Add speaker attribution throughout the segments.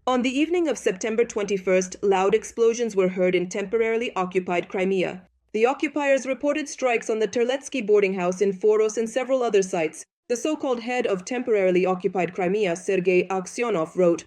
Speaker 1: On the evening of September 21st, loud explosions were heard in temporarily occupied Crimea. The occupiers reported strikes on the Terletsky boarding house in Foros and several other sites. The so-called head of temporarily occupied Crimea, Sergei Aksyonov, wrote,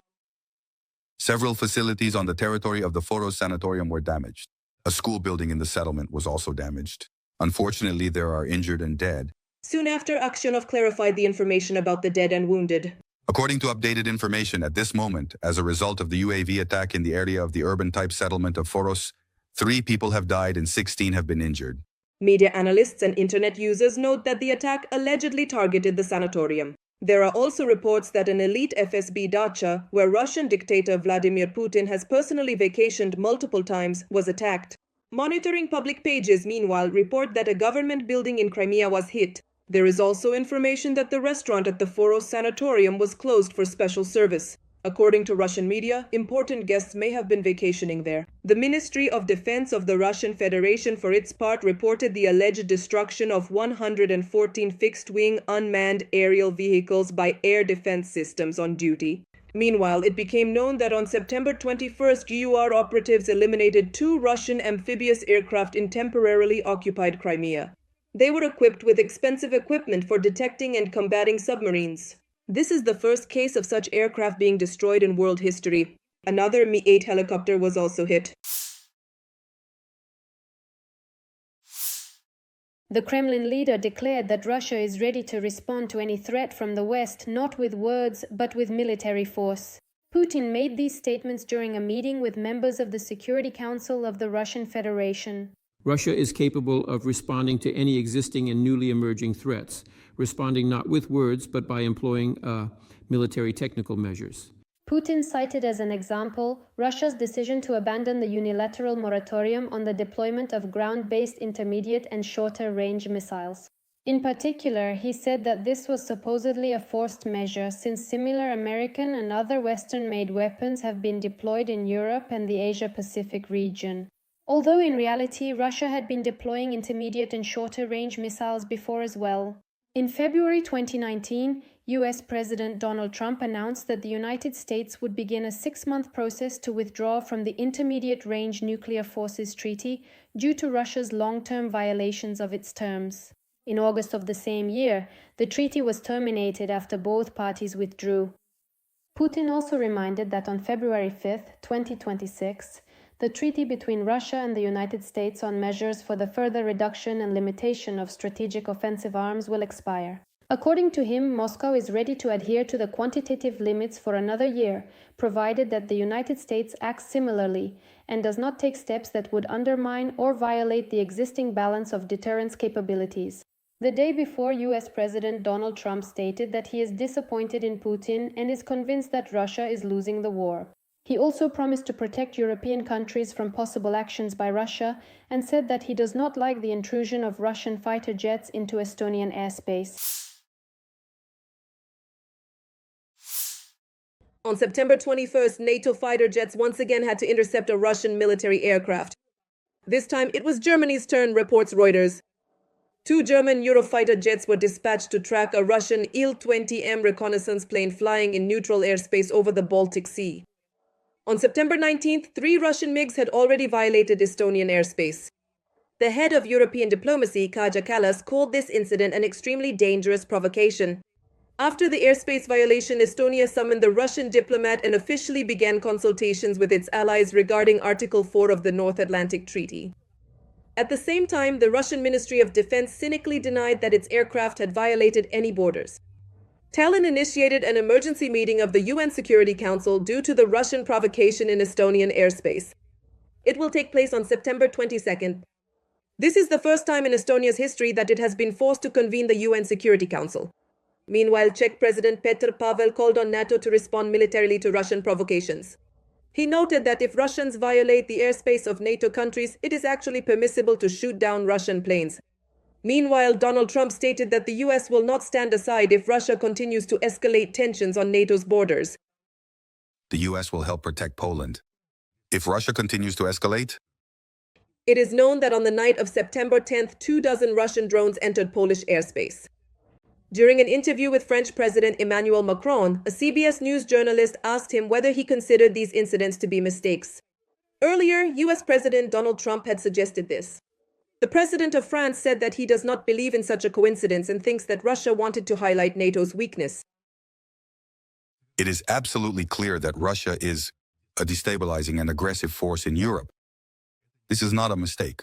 Speaker 2: Several facilities on the territory of the Foros sanatorium were damaged. A school building in the settlement was also damaged. Unfortunately, there are injured and dead.
Speaker 1: Soon after, Aksyonov clarified the information about the dead and wounded.
Speaker 2: According to updated information at this moment, as a result of the UAV attack in the area of the urban-type settlement of Foros, 3 people have died and 16 have been injured.
Speaker 1: Media analysts and internet users note that the attack allegedly targeted the sanatorium. There are also reports that an elite FSB dacha, where Russian dictator Vladimir Putin has personally vacationed multiple times, was attacked. Monitoring public pages, meanwhile, report that a government building in Crimea was hit. There is also information that the restaurant at the Foros sanatorium was closed for special service. According to Russian media, important guests may have been vacationing there. The Ministry of Defense of the Russian Federation, for its part, reported the alleged destruction of 114 fixed-wing unmanned aerial vehicles by air defense systems on duty. Meanwhile, it became known that on September 21st, GUR operatives eliminated 2 Russian amphibious aircraft in temporarily occupied Crimea. They were equipped with expensive equipment for detecting and combating submarines. This is the first case of such aircraft being destroyed in world history. Another Mi-8 helicopter was also hit.
Speaker 3: The Kremlin leader declared that Russia is ready to respond to any threat from the West, not with words, but with military force. Putin made these statements during a meeting with members of the Security Council of the Russian Federation.
Speaker 4: Russia is capable of responding to any existing and newly emerging threats, responding not with words, but by employing military technical measures.
Speaker 3: Putin cited as an example Russia's decision to abandon the unilateral moratorium on the deployment of ground-based intermediate and shorter-range missiles. In particular, he said that this was supposedly a forced measure since similar American and other Western-made weapons have been deployed in Europe and the Asia-Pacific region. Although in reality, Russia had been deploying intermediate and shorter-range missiles before as well. In February 2019, US President Donald Trump announced that the United States would begin a 6-month process to withdraw from the Intermediate-Range Nuclear Forces Treaty due to Russia's long-term violations of its terms. In August of the same year, the treaty was terminated after both parties withdrew. Putin also reminded that on February 5, 2026, the treaty between Russia and the United States on measures for the further reduction and limitation of strategic offensive arms will expire. According to him, Moscow is ready to adhere to the quantitative limits for another year, provided that the United States acts similarly and does not take steps that would undermine or violate the existing balance of deterrence capabilities. The day before, US President Donald Trump stated that he is disappointed in Putin and is convinced that Russia is losing the war. He also promised to protect European countries from possible actions by Russia and said that he does not like the intrusion of Russian fighter jets into Estonian airspace.
Speaker 1: On September 21st, NATO fighter jets once again had to intercept a Russian military aircraft. This time it was Germany's turn, reports Reuters. 2 German Eurofighter jets were dispatched to track a Russian Il-20M reconnaissance plane flying in neutral airspace over the Baltic Sea. On September 19th, 3 Russian MiGs had already violated Estonian airspace. The head of European diplomacy, Kaja Kallas, called this incident an extremely dangerous provocation. After the airspace violation, Estonia summoned the Russian diplomat and officially began consultations with its allies regarding Article 4 of the North Atlantic Treaty. At the same time, the Russian Ministry of Defense cynically denied that its aircraft had violated any borders. Tallinn initiated an emergency meeting of the UN Security Council due to the Russian provocation in Estonian airspace. It will take place on September 22nd. This is the first time in Estonia's history that it has been forced to convene the UN Security Council. Meanwhile, Czech President Petr Pavel called on NATO to respond militarily to Russian provocations. He noted that if Russians violate the airspace of NATO countries, it is actually permissible to shoot down Russian planes. Meanwhile, Donald Trump stated that the US will not stand aside if Russia continues to escalate tensions on NATO's borders.
Speaker 2: The US will help protect Poland. If Russia continues to escalate?
Speaker 1: It is known that on the night of September 10th, 24 Russian drones entered Polish airspace. During an interview with French President Emmanuel Macron, a CBS News journalist asked him whether he considered these incidents to be mistakes. Earlier, US President Donald Trump had suggested this. The president of France said that he does not believe in such a coincidence and thinks that Russia wanted to highlight NATO's weakness.
Speaker 2: It is absolutely clear that Russia is a destabilizing and aggressive force in Europe. This is not a mistake.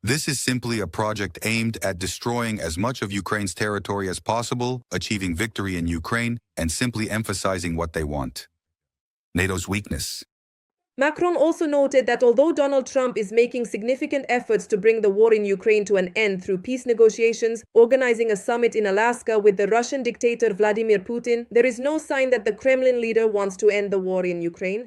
Speaker 2: This is simply a project aimed at destroying as much of Ukraine's territory as possible, achieving victory in Ukraine, and simply emphasizing what they want: NATO's weakness.
Speaker 1: Macron also noted that although Donald Trump is making significant efforts to bring the war in Ukraine to an end through peace negotiations, organizing a summit in Alaska with the Russian dictator Vladimir Putin, there is no sign that the Kremlin leader wants to end the war in Ukraine.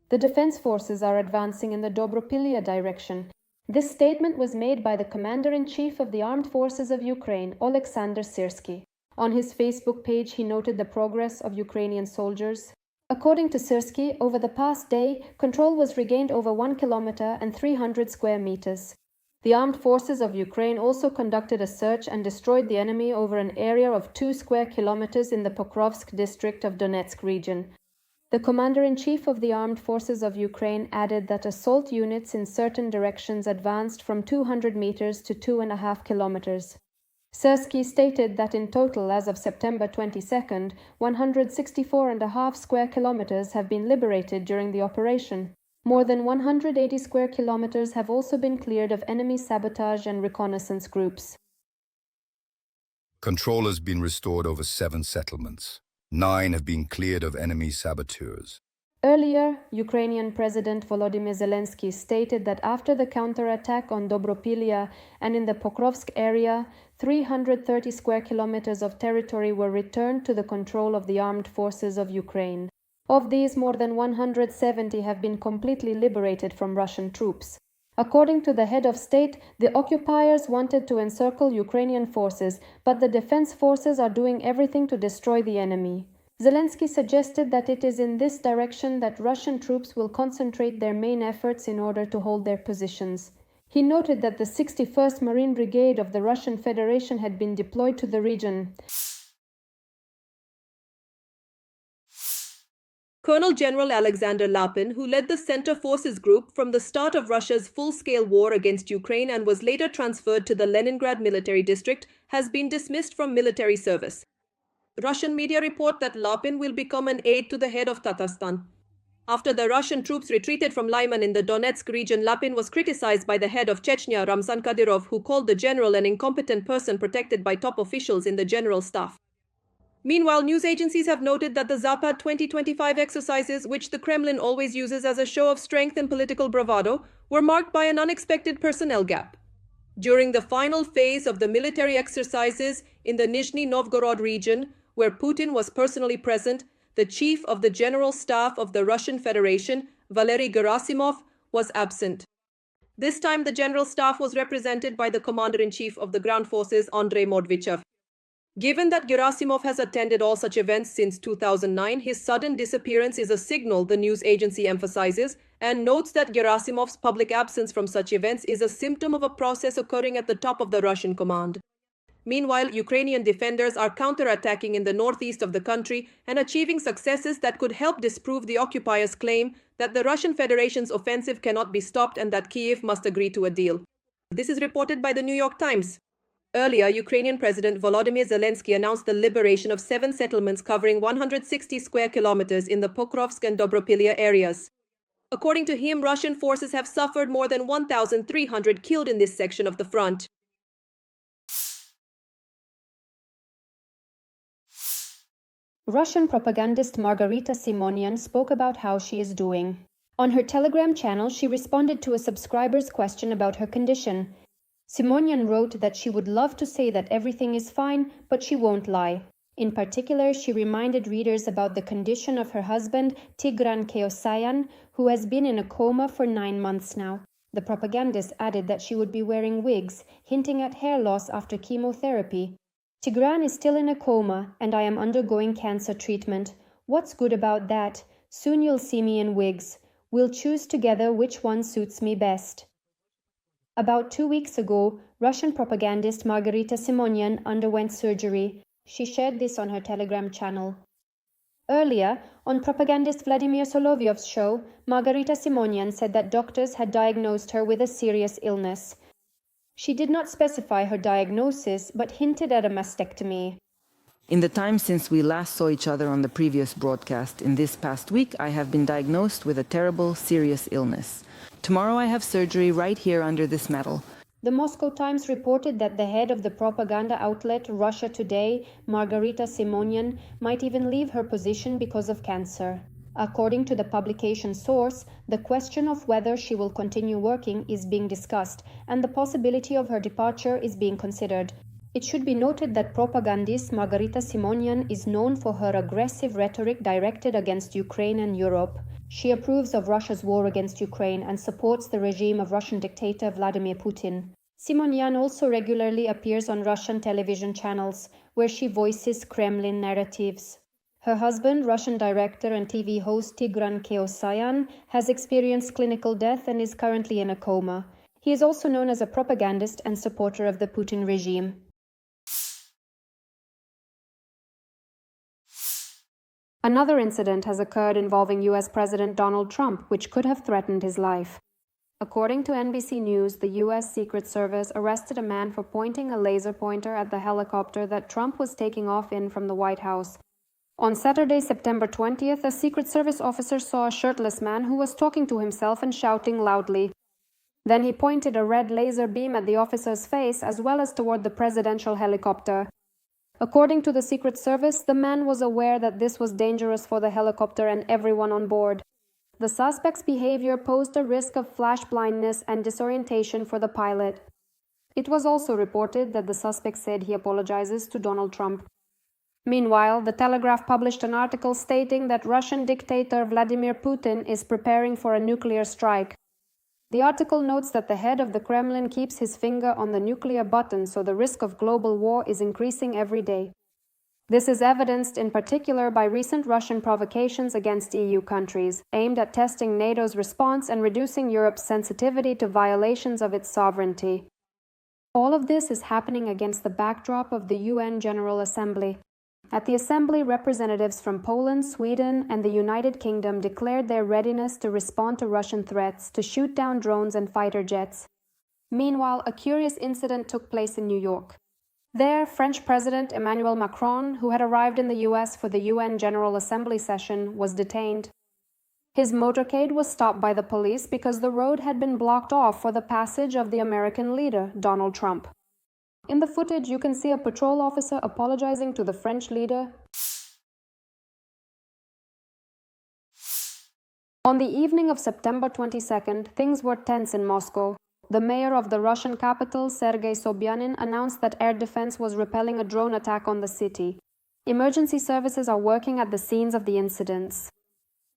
Speaker 3: The defense forces are advancing in the Dobropilya direction. This statement was made by the Commander-in-Chief of the Armed Forces of Ukraine, Oleksandr Syrsky. On his Facebook page, he noted the progress of Ukrainian soldiers. According to Syrsky, over the past day, control was regained over 1 kilometer and 300 square meters. The armed forces of Ukraine also conducted a search and destroyed the enemy over an area of 2 square kilometers in the Pokrovsk district of Donetsk region. The Commander-in-Chief of the Armed Forces of Ukraine added that assault units in certain directions advanced from 200 meters to 2.5 kilometers. Syrsky stated that in total, as of September 22nd, 164.5 square kilometers have been liberated during the operation. More than 180 square kilometers have also been cleared of enemy sabotage and reconnaissance groups.
Speaker 5: Control has been restored over 7 settlements. 9 have been cleared of enemy saboteurs.
Speaker 3: Earlier, Ukrainian President Volodymyr Zelenskyy stated that after the counterattack on Dobropilya and in the Pokrovsk area, 330 square kilometers of territory were returned to the control of the armed forces of Ukraine. Of these, more than 170 have been completely liberated from Russian troops. According to the head of state, the occupiers wanted to encircle Ukrainian forces, but the defense forces are doing everything to destroy the enemy. Zelenskyy suggested that it is in this direction that Russian troops will concentrate their main efforts in order to hold their positions. He noted that the 61st Marine Brigade of the Russian Federation had been deployed to the region.
Speaker 1: Colonel General Alexander Lapin, who led the Center Forces Group from the start of Russia's full-scale war against Ukraine and was later transferred to the Leningrad military district, has been dismissed from military service. Russian media report that Lapin will become an aide to the head of Tatarstan. After the Russian troops retreated from Lyman in the Donetsk region, Lapin was criticized by the head of Chechnya, Ramzan Kadyrov, who called the general an incompetent person protected by top officials in the general staff. Meanwhile, news agencies have noted that the Zapad 2025 exercises, which the Kremlin always uses as a show of strength and political bravado, were marked by an unexpected personnel gap. During the final phase of the military exercises in the Nizhny Novgorod region, where Putin was personally present, the chief of the General Staff of the Russian Federation, Valery Gerasimov, was absent. This time, the General Staff was represented by the Commander-in-Chief of the Ground Forces, Andrei Mordvichev. Given that Gerasimov has attended all such events since 2009, his sudden disappearance is a signal, the news agency emphasizes, and notes that Gerasimov's public absence from such events is a symptom of a process occurring at the top of the Russian command. Meanwhile, Ukrainian defenders are counterattacking in the northeast of the country and achieving successes that could help disprove the occupiers' claim that the Russian Federation's offensive cannot be stopped and that Kyiv must agree to a deal. This is reported by the New York Times. Earlier, Ukrainian President Volodymyr Zelenskyy announced the liberation of 7 settlements covering 160 square kilometers in the Pokrovsk and Dobropilya areas. According to him, Russian forces have suffered more than 1,300 killed in this section of the front.
Speaker 3: Russian propagandist Margarita Simonian spoke about how she is doing. On her Telegram channel, she responded to a subscriber's question about her condition. Simonian wrote that she would love to say that everything is fine, but she won't lie. In particular, she reminded readers about the condition of her husband, Tigran Keosayan, who has been in a coma for 9 months now. The propagandist added that she would be wearing wigs, hinting at hair loss after chemotherapy. Tigran is still in a coma, and I am undergoing cancer treatment. What's good about that? Soon you'll see me in wigs. We'll choose together which one suits me best. About 2 weeks ago, Russian propagandist Margarita Simonyan underwent surgery. She shared this on her Telegram channel. Earlier, on propagandist Vladimir Solovyov's show, Margarita Simonyan said that doctors had diagnosed her with a serious illness. She did not specify her diagnosis, but hinted at a mastectomy.
Speaker 6: In the time since we last saw each other on the previous broadcast, in this past week, I have been diagnosed with a terrible, serious illness. Tomorrow I have surgery right here under this medal.
Speaker 3: The Moscow Times reported that the head of the propaganda outlet Russia Today, Margarita Simonyan, might even leave her position because of cancer. According to the publication source, the question of whether she will continue working is being discussed, and the possibility of her departure is being considered. It should be noted that propagandist Margarita Simonyan is known for her aggressive rhetoric directed against Ukraine and Europe. She approves of Russia's war against Ukraine and supports the regime of Russian dictator Vladimir Putin. Simonyan also regularly appears on Russian television channels, where she voices Kremlin narratives. Her husband, Russian director and TV host Tigran Keosayan, has experienced clinical death and is currently in a coma. He is also known as a propagandist and supporter of the Putin regime. Another incident has occurred involving US President Donald Trump, which could have threatened his life. According to NBC News, the US Secret Service arrested a man for pointing a laser pointer at the helicopter that Trump was taking off in from the White House. On Saturday, September 20th, a Secret Service officer saw a shirtless man who was talking to himself and shouting loudly. Then he pointed a red laser beam at the officer's face as well as toward the presidential helicopter. According to the Secret Service, the man was aware that this was dangerous for the helicopter and everyone on board. The suspect's behavior posed a risk of flash blindness and disorientation for the pilot. It was also reported that the suspect said he apologizes to Donald Trump. Meanwhile, The Telegraph published an article stating that Russian dictator Vladimir Putin is preparing for a nuclear strike. The article notes that the head of the Kremlin keeps his finger on the nuclear button, so the risk of global war is increasing every day. This is evidenced in particular by recent Russian provocations against EU countries, aimed at testing NATO's response and reducing Europe's sensitivity to violations of its sovereignty. All of this is happening against the backdrop of the UN General Assembly. At the Assembly, representatives from Poland, Sweden, and the United Kingdom declared their readiness to respond to Russian threats to shoot down drones and fighter jets. Meanwhile, a curious incident took place in New York. There, French President Emmanuel Macron, who had arrived in the US for the UN General Assembly session, was detained. His motorcade was stopped by the police because the road had been blocked off for the passage of the American leader, Donald Trump. In the footage, you can see a patrol officer apologizing to the French leader. On the evening of September 22nd, things were tense in Moscow. The mayor of the Russian capital, Sergei Sobyanin, announced that air defense was repelling a drone attack on the city. Emergency services are working at the scenes of the incidents.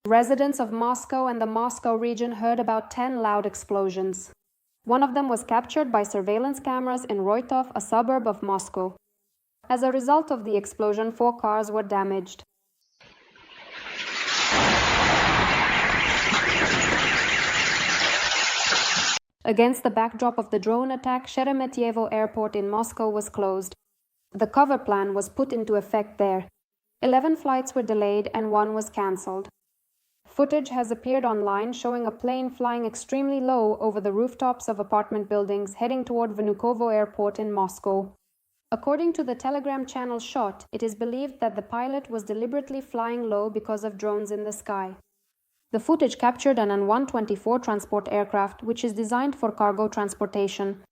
Speaker 3: Residents of Moscow and the Moscow region heard about 10 loud explosions. One of them was captured by surveillance cameras in Roitov, a suburb of Moscow. As a result of the explosion, 4 cars were damaged. Against the backdrop of the drone attack, Sheremetyevo Airport in Moscow was closed. The cover plan was put into effect there. 11 flights were delayed and 1 was cancelled. Footage has appeared online showing a plane flying extremely low over the rooftops of apartment buildings heading toward Vnukovo Airport in Moscow. According to the Telegram channel Shot, it is believed that the pilot was deliberately flying low because of drones in the sky. The footage captured an An-124 transport aircraft, which is designed for cargo transportation.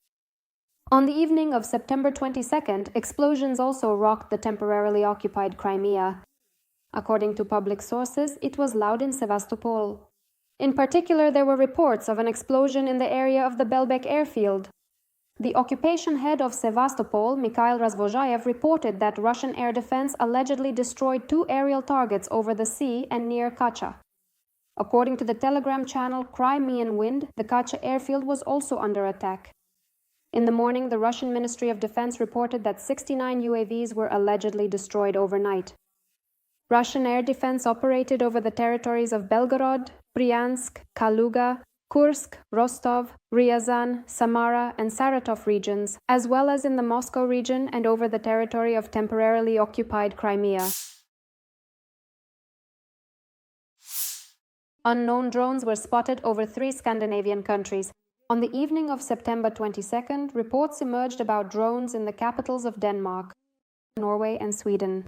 Speaker 3: On the evening of September 22nd, explosions also rocked the temporarily occupied Crimea. According to public sources, it was loud in Sevastopol. In particular, there were reports of an explosion in the area of the Belbek airfield. The occupation head of Sevastopol, Mikhail Razvozhayev, reported that Russian air defense allegedly destroyed 2 aerial targets over the sea and near Kacha. According to the Telegram channel Crimean Wind, the Kacha airfield was also under attack. In the morning, the Russian Ministry of Defense reported that 69 UAVs were allegedly destroyed overnight. Russian air defense operated over the territories of Belgorod, Bryansk, Kaluga, Kursk, Rostov, Ryazan, Samara, and Saratov regions, as well as in the Moscow region and over the territory of temporarily occupied Crimea. Unknown drones were spotted over 3 Scandinavian countries. On the evening of September 22nd, reports emerged about drones in the capitals of Denmark, Norway, and Sweden.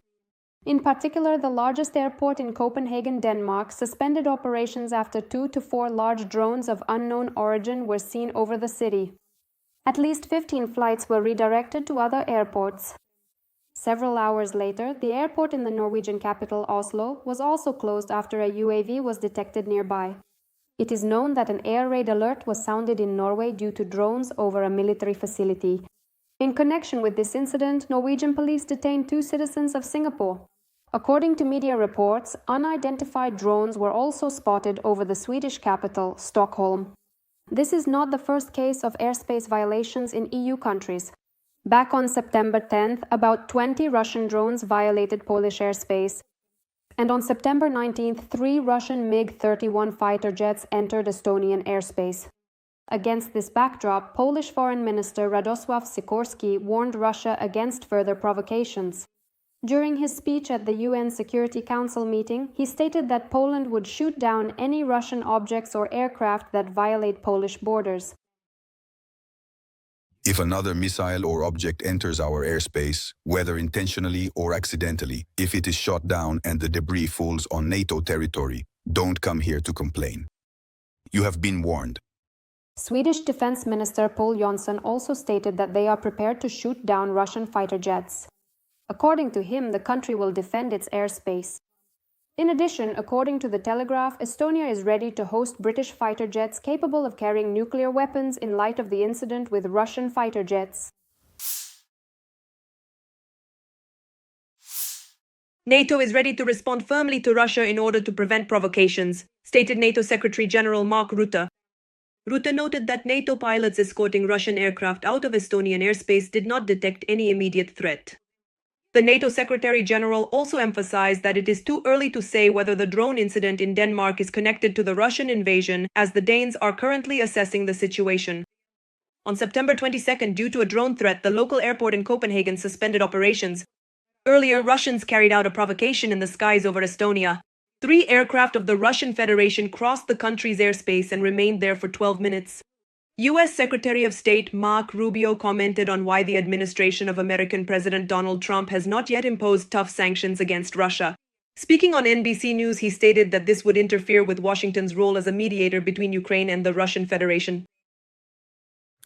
Speaker 3: In particular, the largest airport in Copenhagen, Denmark, suspended operations after 2 to 4 large drones of unknown origin were seen over the city. At least 15 flights were redirected to other airports. Several hours later, the airport in the Norwegian capital, Oslo, was also closed after a UAV was detected nearby. It is known that an air raid alert was sounded in Norway due to drones over a military facility. In connection with this incident, Norwegian police detained 2 citizens of Singapore. According to media reports, unidentified drones were also spotted over the Swedish capital, Stockholm. This is not the first case of airspace violations in EU countries. Back on September 10th, about 20 Russian drones violated Polish airspace. And on September 19th, 3 Russian MiG-31 fighter jets entered Estonian airspace. Against this backdrop, Polish Foreign Minister Radosław Sikorski warned Russia against further provocations. During his speech at the UN Security Council meeting, he stated that Poland would shoot down any Russian objects or aircraft that violate Polish borders.
Speaker 2: If another missile or object enters our airspace, whether intentionally or accidentally, if it is shot down and the debris falls on NATO territory, don't come here to complain. You have been warned.
Speaker 3: Swedish Defense Minister Pål Jonson also stated that they are prepared to shoot down Russian fighter jets. According to him, the country will defend its airspace. In addition, according to The Telegraph, Estonia is ready to host British fighter jets capable of carrying nuclear weapons in light of the incident with Russian fighter jets.
Speaker 1: NATO is ready to respond firmly to Russia in order to prevent provocations, stated NATO Secretary General Mark Rutte. Rutte noted that NATO pilots escorting Russian aircraft out of Estonian airspace did not detect any immediate threat. The NATO Secretary General also emphasized that it is too early to say whether the drone incident in Denmark is connected to the Russian invasion, as the Danes are currently assessing the situation. On September 22nd, due to a drone threat, the local airport in Copenhagen suspended operations. Earlier, Russians carried out a provocation in the skies over Estonia. 3 aircraft of the Russian Federation crossed the country's airspace and remained there for 12 minutes. U.S. Secretary of State Marco Rubio commented on why the administration of American President Donald Trump has not yet imposed tough sanctions against Russia. Speaking on NBC News, he stated that this would interfere with Washington's role as a mediator between Ukraine and the Russian Federation.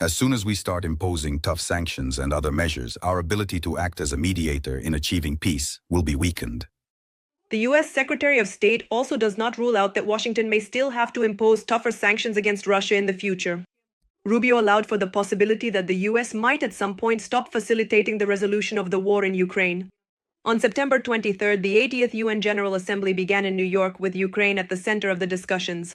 Speaker 2: As soon as we start imposing tough sanctions and other measures, our ability to act as a mediator in achieving peace will be weakened.
Speaker 1: The U.S. Secretary of State also does not rule out that Washington may still have to impose tougher sanctions against Russia in the future. Rubio allowed for the possibility that the U.S. might at some point stop facilitating the resolution of the war in Ukraine. On September 23rd, the 80th UN General Assembly began in New York, with Ukraine at the center of the discussions.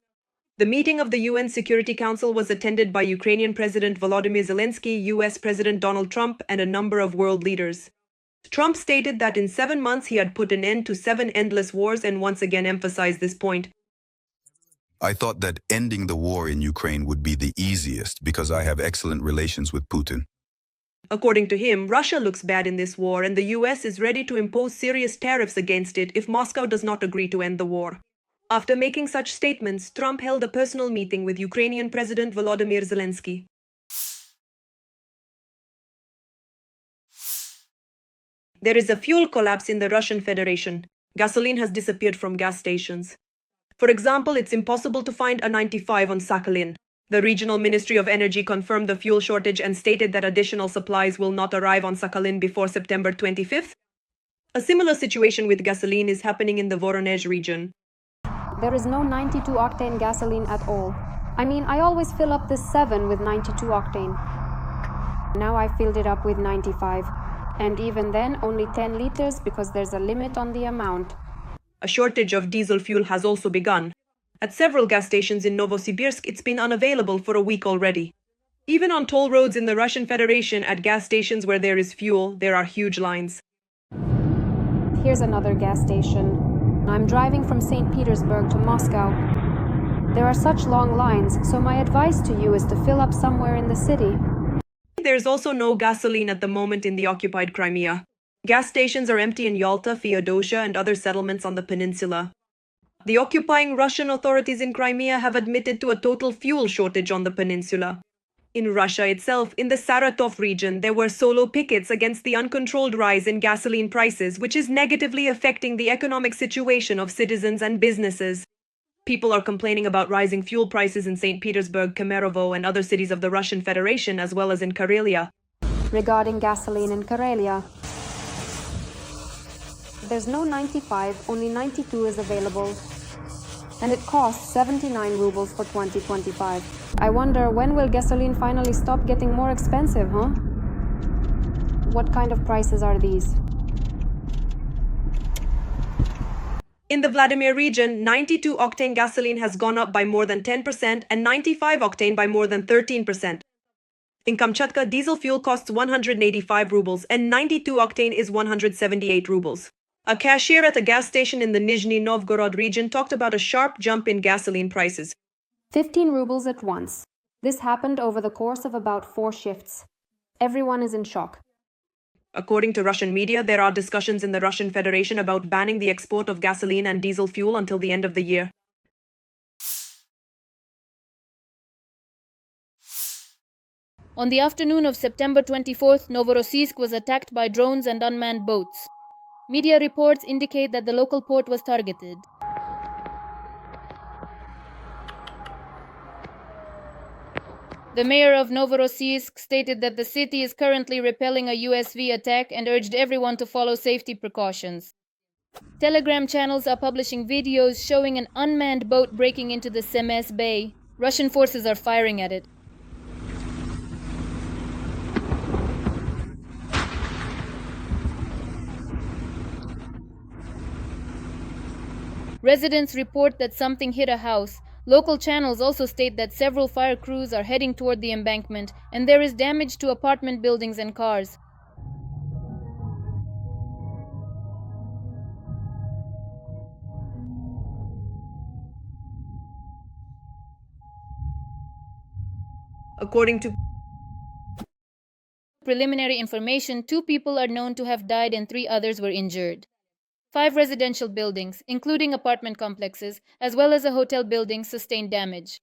Speaker 1: The meeting of the UN Security Council was attended by Ukrainian President Volodymyr Zelenskyy, U.S. President Donald Trump, and a number of world leaders. Trump stated that in 7 months he had put an end to 7 endless wars and once again emphasized this point.
Speaker 2: I thought that ending the war in Ukraine would be the easiest because I have excellent relations with Putin.
Speaker 1: According to him, Russia looks bad in this war and the US is ready to impose serious tariffs against it if Moscow does not agree to end the war. After making such statements, Trump held a personal meeting with Ukrainian President Volodymyr Zelenskyy. There is a fuel collapse in the Russian Federation. Gasoline has disappeared from gas stations. For example, it's impossible to find a 95 on Sakhalin. The Regional Ministry of Energy confirmed the fuel shortage and stated that additional supplies will not arrive on Sakhalin before September 25th. A similar situation with gasoline is happening in the Voronezh region.
Speaker 3: There is no 92-octane gasoline at all. I mean, I always fill up this 7 with 92 octane. Now I filled it up with 95. And even then, only 10 liters because there's a limit on the amount.
Speaker 1: A shortage of diesel fuel has also begun. At several gas stations in Novosibirsk, it's been unavailable for a week already. Even on toll roads in the Russian Federation, at gas stations where there is fuel, there are huge lines.
Speaker 3: Here's another gas station. I'm driving from St. Petersburg to Moscow. There are such long lines, so my advice to you is to fill up somewhere in the city.
Speaker 1: There's also no gasoline at the moment in the occupied Crimea. Gas stations are empty in Yalta, Feodosia, and other settlements on the peninsula. The occupying Russian authorities in Crimea have admitted to a total fuel shortage on the peninsula. In Russia itself, in the Saratov region, there were solo pickets against the uncontrolled rise in gasoline prices, which is negatively affecting the economic situation of citizens and businesses. People are complaining about rising fuel prices in St. Petersburg, Kemerovo, and other cities of the Russian Federation, as well as in Karelia.
Speaker 3: Regarding gasoline in Karelia, there's no 95, only 92 is available. And it costs 79 rubles for 2025. I wonder, when will gasoline finally stop getting more expensive, huh? What kind of prices are these?
Speaker 1: In the Vladimir region, 92-octane gasoline has gone up by more than 10% and 95-octane by more than 13%. In Kamchatka, diesel fuel costs 185 rubles and 92-octane is 178 rubles. A cashier at a gas station in the Nizhny Novgorod region talked about a sharp jump in gasoline prices.
Speaker 3: 15 rubles at once. This happened over the course of about 4 shifts. Everyone is in shock.
Speaker 1: According to Russian media, there are discussions in the Russian Federation about banning the export of gasoline and diesel fuel until the end of the year.
Speaker 7: On the afternoon of September 24th, Novorossiysk was attacked by drones and unmanned boats. Media reports indicate that the local port was targeted. The mayor of Novorossiysk stated that the city is currently repelling a USV attack and urged everyone to follow safety precautions. Telegram channels are publishing videos showing an unmanned boat breaking into the Semes Bay. Russian forces are firing at it. Residents report that something hit a house. Local channels also state that several fire crews are heading toward the embankment, and there is damage to apartment buildings and cars.
Speaker 1: According to
Speaker 7: preliminary information, 2 people are known to have died and 3 others were injured. 5 residential buildings, including apartment complexes, as well as a hotel building, sustained damage.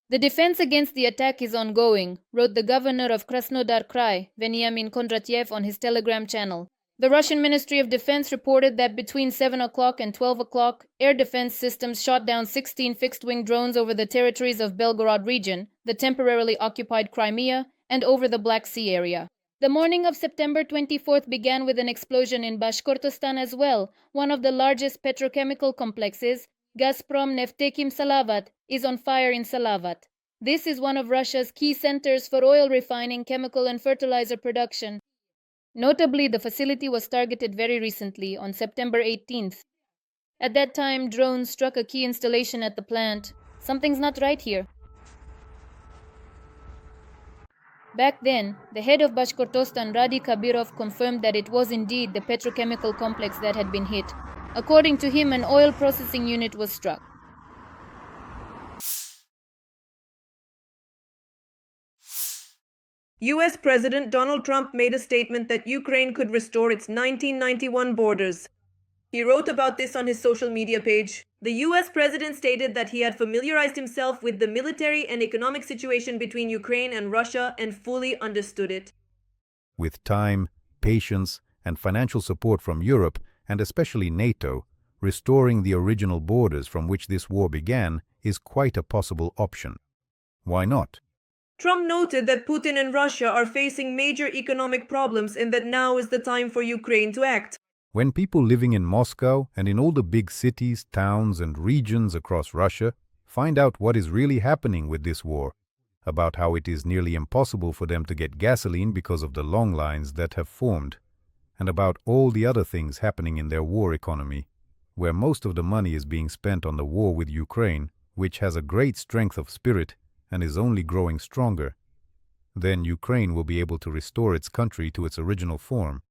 Speaker 7: The defense against the attack is ongoing, wrote the governor of Krasnodar Krai, Veniamin Kondratyev, on his Telegram channel. The Russian Ministry of Defense reported that between 7 o'clock and 12 o'clock, air defense systems shot down 16 fixed-wing drones over the territories of Belgorod region, the temporarily occupied Crimea, and over the Black Sea area. The morning of September 24th began with an explosion in Bashkortostan as well. One of the largest petrochemical complexes, Gazprom Neftekim Salavat, is on fire in Salavat. This is one of Russia's key centers for oil refining, chemical and fertilizer production. Notably, the facility was targeted very recently, on September 18th. At that time, drones struck a key installation at the plant. Something's not right here. Back then, the head of Bashkortostan, Radi Kabirov, confirmed that it was indeed the petrochemical complex that had been hit. According to him, an oil processing unit was struck.
Speaker 1: US President Donald Trump made a statement that Ukraine could restore its 1991 borders. He wrote about this on his social media page. The US president stated that he had familiarized himself with the military and economic situation between Ukraine and Russia and fully understood it.
Speaker 8: With time, patience, and financial support from Europe, and especially NATO, restoring the original borders from which this war began is quite a possible option. Why not?
Speaker 1: Trump noted that Putin and Russia are facing major economic problems and that now is the time for Ukraine to act.
Speaker 8: When people living in Moscow and in all the big cities, towns, and regions across Russia find out what is really happening with this war, about how it is nearly impossible for them to get gasoline because of the long lines that have formed, and about all the other things happening in their war economy, where most of the money is being spent on the war with Ukraine, which has a great strength of spirit and is only growing stronger, then Ukraine will be able to restore its country to its original form.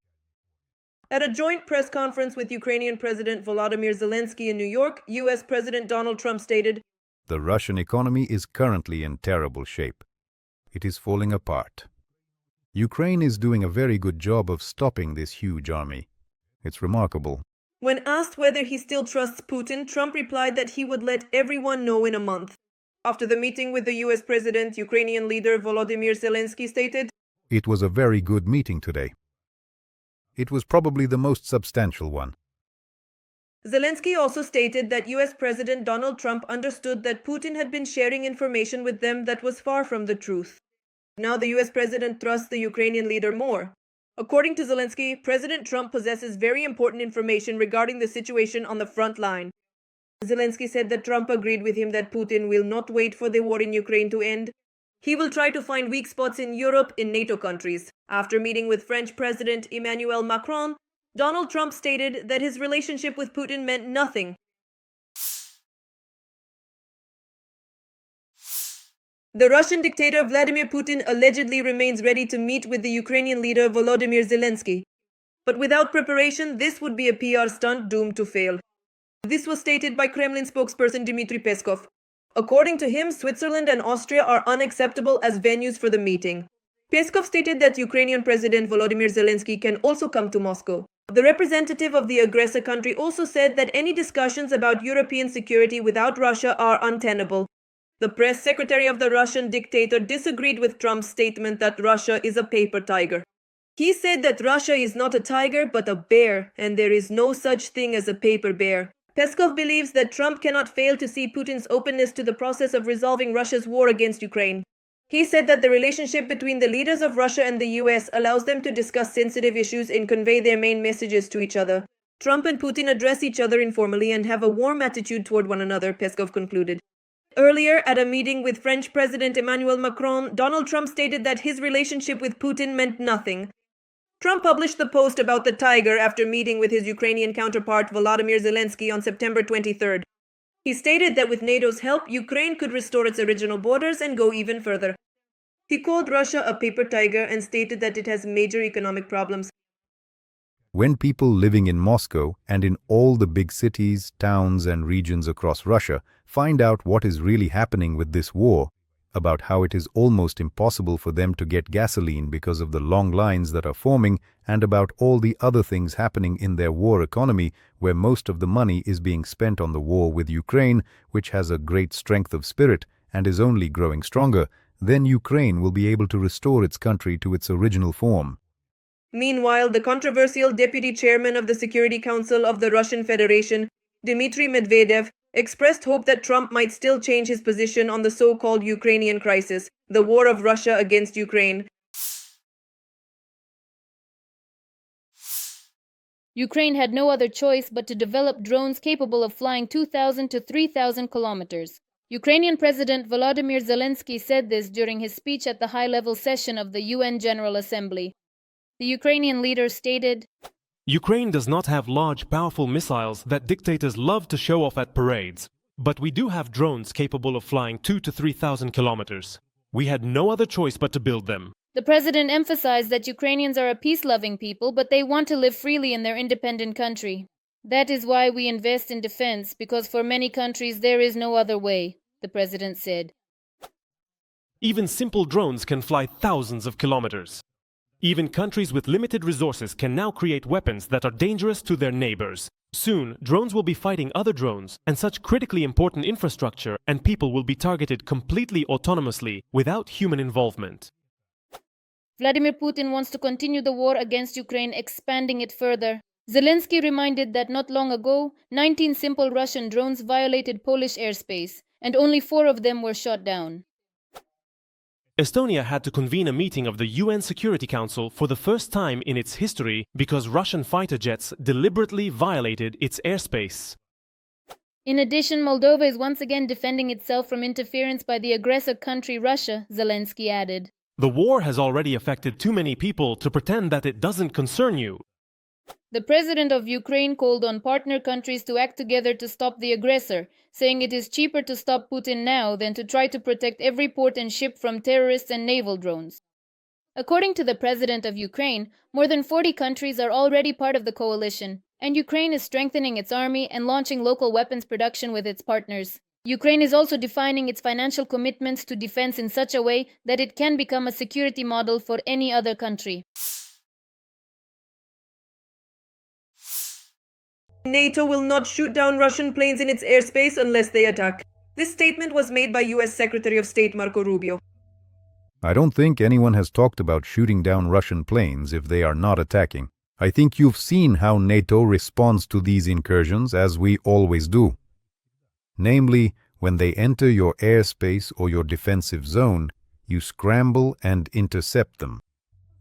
Speaker 1: At a joint press conference with Ukrainian President Volodymyr Zelenskyy in New York, US President Donald Trump stated,
Speaker 8: The Russian economy is currently in terrible shape. It is falling apart. Ukraine is doing a very good job of stopping this huge army. It's remarkable.
Speaker 1: When asked whether he still trusts Putin, Trump replied that he would let everyone know in a month. After the meeting with the US President, Ukrainian leader Volodymyr Zelenskyy stated,
Speaker 8: It was a very good meeting today. It was probably the most substantial one.
Speaker 1: Zelenskyy also stated that US President Donald Trump understood that Putin had been sharing information with them that was far from the truth. Now the US President trusts the Ukrainian leader more. According to Zelenskyy, President Trump possesses very important information regarding the situation on the front line. Zelenskyy said that Trump agreed with him that Putin will not wait for the war in Ukraine to end. He will try to find weak spots in Europe, in NATO countries. After meeting with French President Emmanuel Macron, Donald Trump stated that his relationship with Putin meant nothing. The Russian dictator Vladimir Putin allegedly remains ready to meet with the Ukrainian leader Volodymyr Zelenskyy. But without preparation, this would be a PR stunt doomed to fail. This was stated by Kremlin spokesperson Dmitry Peskov. According to him, Switzerland and Austria are unacceptable as venues for the meeting. Peskov stated that Ukrainian President Volodymyr Zelenskyy can also come to Moscow. The representative of the aggressor country also said that any discussions about European security without Russia are untenable. The press secretary of the Russian dictator disagreed with Trump's statement that Russia is a paper tiger. He said that Russia is not a tiger but a bear, and there is no such thing as a paper bear. Peskov believes that Trump cannot fail to see Putin's openness to the process of resolving Russia's war against Ukraine. He said that the relationship between the leaders of Russia and the US allows them to discuss sensitive issues and convey their main messages to each other. Trump and Putin address each other informally and have a warm attitude toward one another, Peskov concluded. Earlier, at a meeting with French President Emmanuel Macron, Donald Trump stated that his relationship with Putin meant nothing. Trump published the post about the tiger after meeting with his Ukrainian counterpart Volodymyr Zelenskyy on September 23rd. He stated that with NATO's help, Ukraine could restore its original borders and go even further. He called Russia a paper tiger and stated that it has major economic problems.
Speaker 8: When people living in Moscow and in all the big cities, towns and regions across Russia find out what is really happening with this war, about how it is almost impossible for them to get gasoline because of the long lines that are forming, and about all the other things happening in their war economy where most of the money is being spent on the war with Ukraine, which has a great strength of spirit and is only growing stronger, then Ukraine will be able to restore its country to its original form.
Speaker 1: Meanwhile, the controversial deputy chairman of the Security Council of the Russian Federation, Dmitry Medvedev, expressed hope that Trump might still change his position on the so-called Ukrainian crisis, the war of Russia against Ukraine.
Speaker 7: Ukraine had no other choice but to develop drones capable of flying 2,000 to 3,000 kilometers. Ukrainian President Volodymyr Zelenskyy said this during his speech at the high-level session of the UN General Assembly. The Ukrainian leader stated,
Speaker 9: Ukraine does not have large, powerful missiles that dictators love to show off at parades, but we do have drones capable of flying 2,000 to 3,000 kilometers. We had no other choice but to build them.
Speaker 7: The president emphasized that Ukrainians are a peace-loving people, but they want to live freely in their independent country. That is why we invest in defense, because for many countries there is no other way, the president said.
Speaker 9: Even simple drones can fly thousands of kilometers. Even countries with limited resources can now create weapons that are dangerous to their neighbors. Soon, drones will be fighting other drones, and such critically important infrastructure and people will be targeted completely autonomously without human involvement.
Speaker 7: Vladimir Putin wants to continue the war against Ukraine, expanding it further. Zelenskyy reminded that not long ago, 19 simple Russian drones violated Polish airspace, and only 4 of them were shot down.
Speaker 9: Estonia had to convene a meeting of the UN Security Council for the first time in its history because Russian fighter jets deliberately violated its airspace.
Speaker 7: In addition, Moldova is once again defending itself from interference by the aggressor country Russia, Zelenskyy added.
Speaker 9: The war has already affected too many people to pretend that it doesn't concern you.
Speaker 7: The president of Ukraine called on partner countries to act together to stop the aggressor, saying it is cheaper to stop Putin now than to try to protect every port and ship from terrorists and naval drones. According to the president of Ukraine, more than 40 countries are already part of the coalition, and Ukraine is strengthening its army and launching local weapons production with its partners. Ukraine is also defining its financial commitments to defense in such a way that it can become a security model for any other country.
Speaker 1: NATO will not shoot down Russian planes in its airspace unless they attack. This statement was made by US Secretary of State Marco Rubio.
Speaker 8: I don't think anyone has talked about shooting down Russian planes if they are not attacking. I think you've seen how NATO responds to these incursions, as we always do. Namely, when they enter your airspace or your defensive zone, you scramble and intercept them.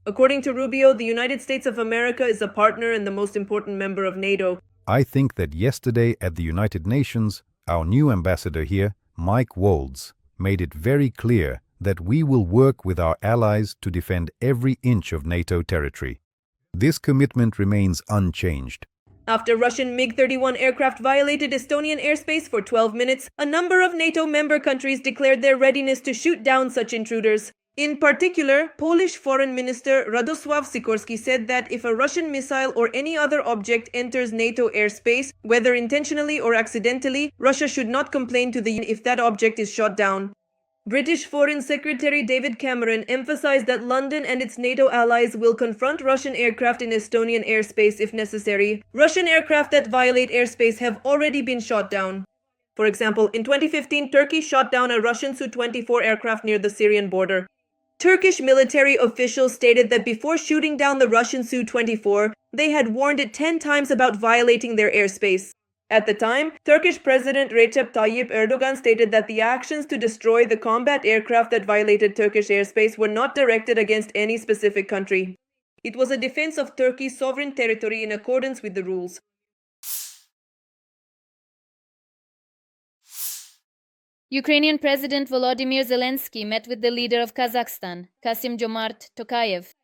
Speaker 1: According to Rubio, the United States of America is a partner and the most important member of NATO.
Speaker 8: I think that yesterday at the United Nations, our new ambassador here, Mike Waltz, made it very clear that we will work with our allies to defend every inch of NATO territory. This commitment remains unchanged.
Speaker 1: After Russian MiG-31 aircraft violated Estonian airspace for 12 minutes, a number of NATO member countries declared their readiness to shoot down such intruders. In particular, Polish Foreign Minister Radosław Sikorski said that if a Russian missile or any other object enters NATO airspace, whether intentionally or accidentally, Russia should not complain to the UN if that object is shot down. British Foreign Secretary David Cameron emphasized that London and its NATO allies will confront Russian aircraft in Estonian airspace if necessary. Russian aircraft that violate airspace have already been shot down. For example, in 2015, Turkey shot down a Russian Su-24 aircraft near the Syrian border. Turkish military officials stated that before shooting down the Russian Su-24, they had warned it 10 times about violating their airspace. At the time, Turkish President Recep Tayyip Erdogan stated that the actions to destroy the combat aircraft that violated Turkish airspace were not directed against any specific country. It was a defense of Turkey's sovereign territory in accordance with the rules.
Speaker 7: Ukrainian President Volodymyr Zelenskyy met with the leader of Kazakhstan, Kassym-Jomart Tokayev.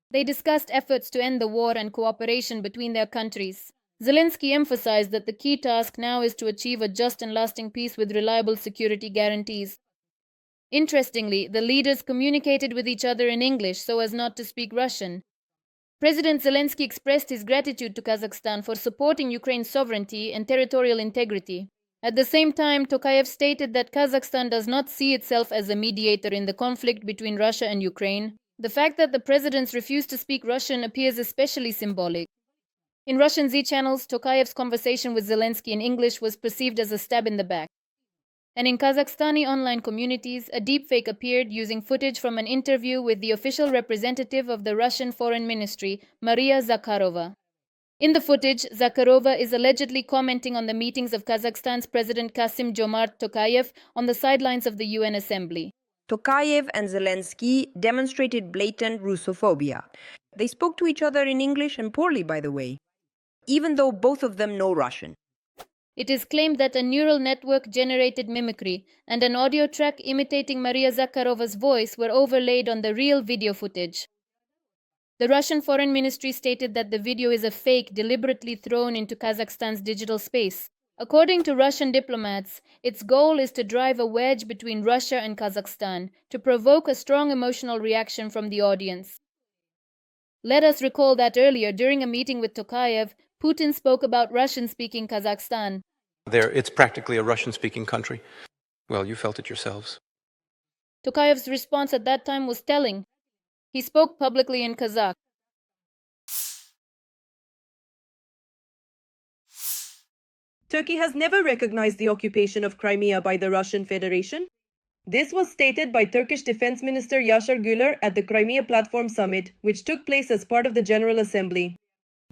Speaker 7: They discussed efforts to end the war and cooperation between their countries. Zelenskyy emphasized that the key task now is to achieve a just and lasting peace with reliable security guarantees. Interestingly, the leaders communicated with each other in English so as not to speak Russian. President Zelenskyy expressed his gratitude to Kazakhstan for supporting Ukraine's sovereignty and territorial integrity. At the same time, Tokayev stated that Kazakhstan does not see itself as a mediator in the conflict between Russia and Ukraine. The fact that the presidents refused to speak Russian appears especially symbolic. In Russian Z channels, Tokayev's conversation with Zelenskyy in English was perceived as a stab in the back. And in Kazakhstani online communities, a deepfake appeared using footage from an interview with the official representative of the Russian Foreign Ministry, Maria Zakharova. In the footage, Zakharova is allegedly commenting on the meetings of Kazakhstan's President Kassym-Jomart Tokayev on the sidelines of the UN Assembly.
Speaker 10: Tokayev and Zelenskyy demonstrated blatant Russophobia. They spoke to each other in English and poorly, by the way, even though both of them know Russian.
Speaker 7: It is claimed that a neural network generated mimicry and an audio track imitating Maria Zakharova's voice were overlaid on the real video footage. The Russian Foreign Ministry stated that the video is a fake deliberately thrown into Kazakhstan's digital space. According to Russian diplomats, its goal is to drive a wedge between Russia and Kazakhstan to provoke a strong emotional reaction from the audience. Let us recall that earlier, during a meeting with Tokayev, Putin spoke about Russian-speaking Kazakhstan.
Speaker 11: It's practically a Russian-speaking country. Well, you felt it yourselves.
Speaker 7: Tokayev's response at that time was telling. He spoke publicly in Kazakh.
Speaker 1: Turkey has never recognized the occupation of Crimea by the Russian Federation. This was stated by Turkish Defense Minister Yaşar Güler at the Crimea Platform Summit, which took place as part of the General Assembly.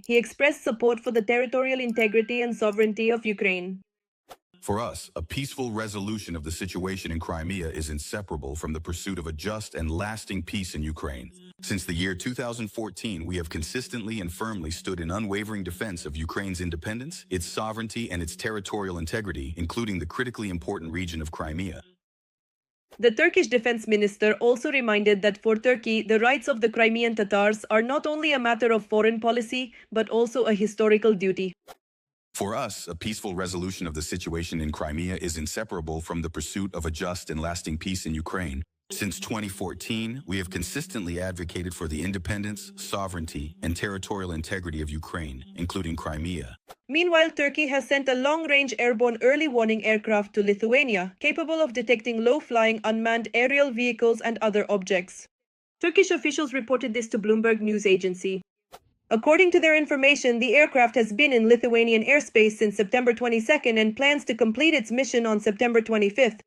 Speaker 1: He expressed support for the territorial integrity and sovereignty of Ukraine.
Speaker 2: For us, a peaceful resolution of the situation in Crimea is inseparable from the pursuit of a just and lasting peace in Ukraine. Since the year 2014, we have consistently and firmly stood in unwavering defense of Ukraine's independence, its sovereignty, and its territorial integrity, including the critically important region of Crimea.
Speaker 1: The Turkish defense minister also reminded that for Turkey, the rights of the Crimean Tatars are not only a matter of foreign policy, but also a historical duty.
Speaker 2: For us, a peaceful resolution of the situation in Crimea is inseparable from the pursuit of a just and lasting peace in Ukraine. Since 2014, we have consistently advocated for the independence, sovereignty, and territorial integrity of Ukraine, including Crimea.
Speaker 1: Meanwhile, Turkey has sent a long-range airborne early warning aircraft to Lithuania, capable of detecting low-flying unmanned aerial vehicles and other objects. Turkish officials reported this to Bloomberg news agency. According to their information, the aircraft has been in Lithuanian airspace since September 22nd and plans to complete its mission on September 25th.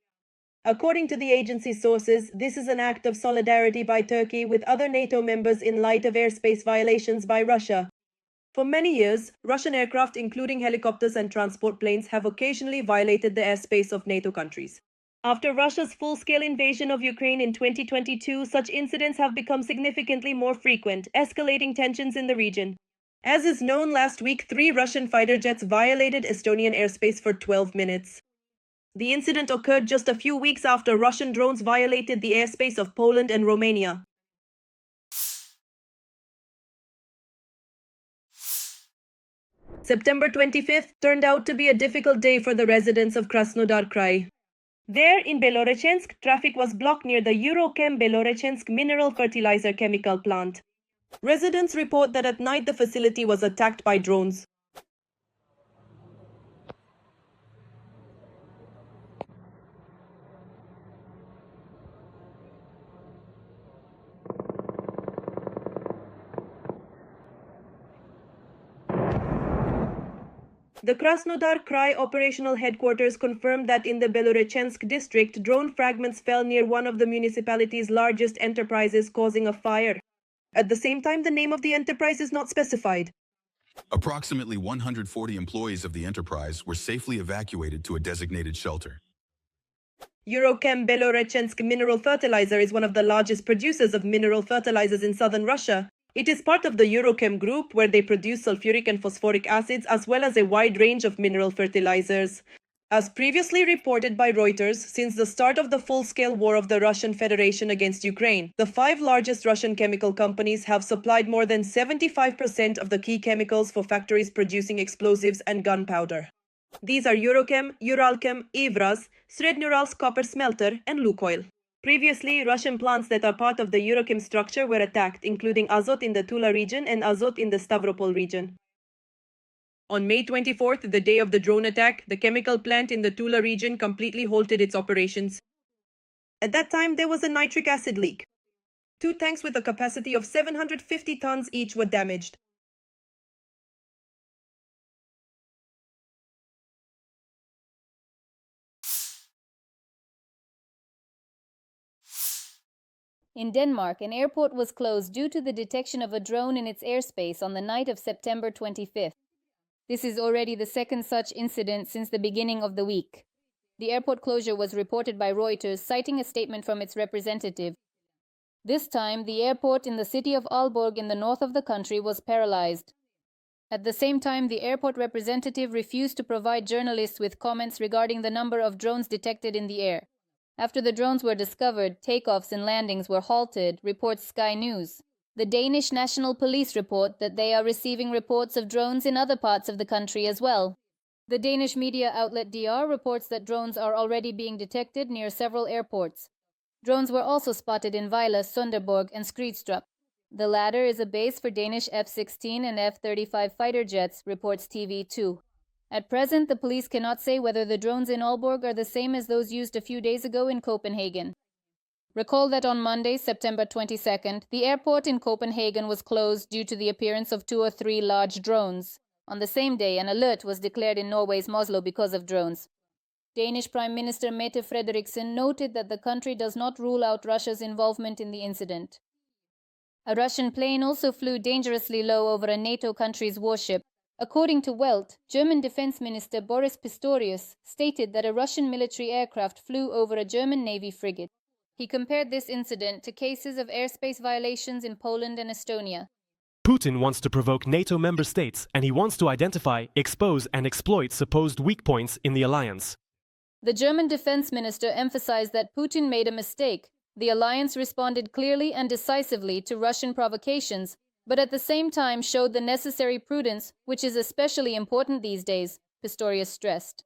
Speaker 1: According to the agency's sources, this is an act of solidarity by Turkey with other NATO members in light of airspace violations by Russia. For many years, Russian aircraft, including helicopters and transport planes, have occasionally violated the airspace of NATO countries. After Russia's full-scale invasion of Ukraine in 2022, such incidents have become significantly more frequent, escalating tensions in the region. As is known, last week, 3 Russian fighter jets violated Estonian airspace for 12 minutes. The incident occurred just a few weeks after Russian drones violated the airspace of Poland and Romania. September 25th turned out to be a difficult day for the residents of Krasnodar Krai. There, in Belorechensк, traffic was blocked near the Eurochem Belorechensk mineral fertilizer chemical plant. Residents report that at night the facility was attacked by drones. The Krasnodar Krai operational headquarters confirmed that in the Belorechensk district, drone fragments fell near one of the municipality's largest enterprises, causing a fire. At the same time, the name of the enterprise is not specified.
Speaker 2: Approximately 140 employees of the enterprise were safely evacuated to a designated shelter.
Speaker 1: Eurochem Belorechensk mineral fertilizer is one of the largest producers of mineral fertilizers in southern Russia. It is part of the Eurochem group, where they produce sulfuric and phosphoric acids as well as a wide range of mineral fertilizers. As previously reported by Reuters, since the start of the full-scale war of the Russian Federation against Ukraine, the 5 largest Russian chemical companies have supplied more than 75% of the key chemicals for factories producing explosives and gunpowder. These are Eurochem, Uralchem, Evraz, Srednyouralsk copper smelter, and Lukoil. Previously, Russian plants that are part of the Eurochem structure were attacked, including Azot in the Tula region and Azot in the Stavropol region. On May 24th, the day of the drone attack, the chemical plant in the Tula region completely halted its operations. At that time, there was a nitric acid leak. 2 tanks with a capacity of 750 tons each were damaged.
Speaker 7: In Denmark, an airport was closed due to the detection of a drone in its airspace on the night of September 25th. This is already the second such incident since the beginning of the week. The airport closure was reported by Reuters, citing a statement from its representative. This time, the airport in the city of Aalborg in the north of the country was paralyzed. At the same time, the airport representative refused to provide journalists with comments regarding the number of drones detected in the air. After the drones were discovered, takeoffs and landings were halted, reports Sky News. The Danish National Police report that they are receiving reports of drones in other parts of the country as well. The Danish media outlet DR reports that drones are already being detected near several airports. Drones were also spotted in Vejle, Sønderborg, and Skridstrup. The latter is a base for Danish F-16 and F-35 fighter jets, reports TV2. At present, the police cannot say whether the drones in Aalborg are the same as those used a few days ago in Copenhagen. Recall that on Monday, September 22nd, the airport in Copenhagen was closed due to the appearance of 2 or 3 large drones. On the same day, an alert was declared in Norway's Oslo because of drones. Danish Prime Minister Mette Frederiksen noted that the country does not rule out Russia's involvement in the incident. A Russian plane also flew dangerously low over a NATO country's warship. According to Welt, German Defense Minister Boris Pistorius stated that a Russian military aircraft flew over a German Navy frigate. He compared this incident to cases of airspace violations in Poland and Estonia.
Speaker 9: Putin wants to provoke NATO member states, and he wants to identify, expose, and exploit supposed weak points in the alliance.
Speaker 7: The German defense minister emphasized that Putin made a mistake. The alliance responded clearly and decisively to Russian provocations, but at the same time showed the necessary prudence, which is especially important these days, Pistorius stressed.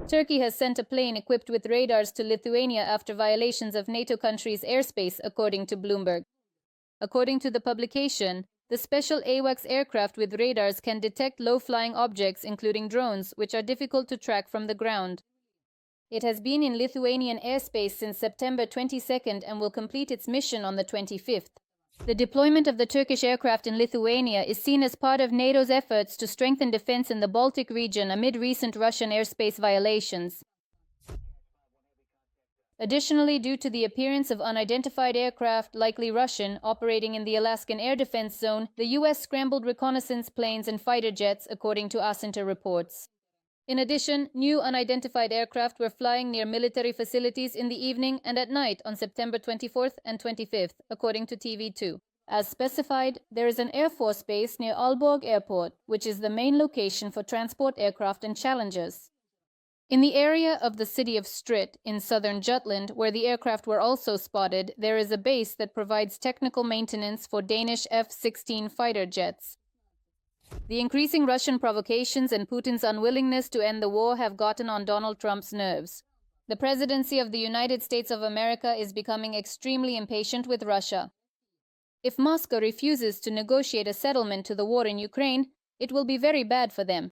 Speaker 7: Turkey has sent a plane equipped with radars to Lithuania after violations of NATO countries' airspace, according to Bloomberg. According to the publication, the special AWACS aircraft with radars can detect low-flying objects, including drones, which are difficult to track from the ground. It has been in Lithuanian airspace since September 22nd and will complete its mission on the 25th. The deployment of the Turkish aircraft in Lithuania is seen as part of NATO's efforts to strengthen defense in the Baltic region amid recent Russian airspace violations. Additionally, due to the appearance of unidentified aircraft, likely Russian, operating in the Alaskan Air Defense Zone, the U.S. scrambled reconnaissance planes and fighter jets, according to ASINTA reports. In addition, new unidentified aircraft were flying near military facilities in the evening and at night on September 24th and 25th, according to TV2. As specified, there is an Air Force base near Aalborg Airport, which is the main location for transport aircraft and Challengers. In the area of the city of Strit, in southern Jutland, where the aircraft were also spotted, there is a base that provides technical maintenance for Danish F-16 fighter jets. The increasing Russian provocations and Putin's unwillingness to end the war have gotten on Donald Trump's nerves. The presidency of the United States of America is becoming extremely impatient with Russia. If Moscow refuses to negotiate a settlement to the war in Ukraine, it will be very bad for them.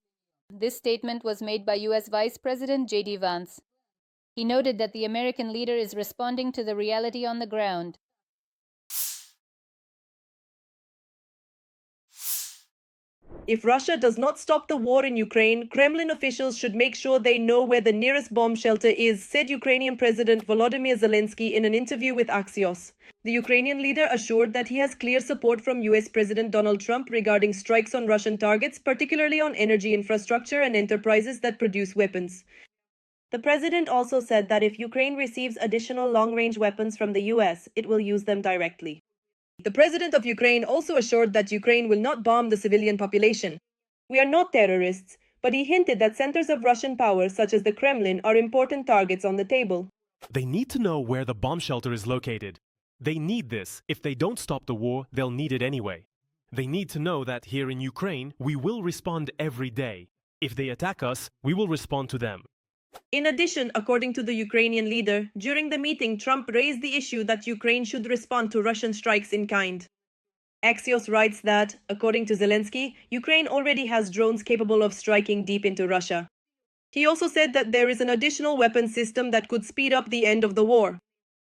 Speaker 7: This statement was made by U.S. Vice President J.D. Vance. He noted that the American leader is responding to the reality on the ground.
Speaker 1: If Russia does not stop the war in Ukraine, Kremlin officials should make sure they know where the nearest bomb shelter is, said Ukrainian President Volodymyr Zelenskyy in an interview with Axios. The Ukrainian leader assured that he has clear support from US President Donald Trump regarding strikes on Russian targets, particularly on energy infrastructure and enterprises that produce weapons. The president also said that if Ukraine receives additional long-range weapons from the US, it will use them directly. The president of Ukraine also assured that Ukraine will not bomb the civilian population. We are not terrorists, but he hinted that centers of Russian power, such as the Kremlin, are important targets on the table.
Speaker 9: They need to know where the bomb shelter is located. They need this. If they don't stop the war, they'll need it anyway. They need to know that here in Ukraine, we will respond every day. If they attack us, we will respond to them.
Speaker 1: In addition, according to the Ukrainian leader, during the meeting, Trump raised the issue that Ukraine should respond to Russian strikes in kind. Axios writes that, according to Zelenskyy, Ukraine already has drones capable of striking deep into Russia. He also said that there is an additional weapon system that could speed up the end of the war.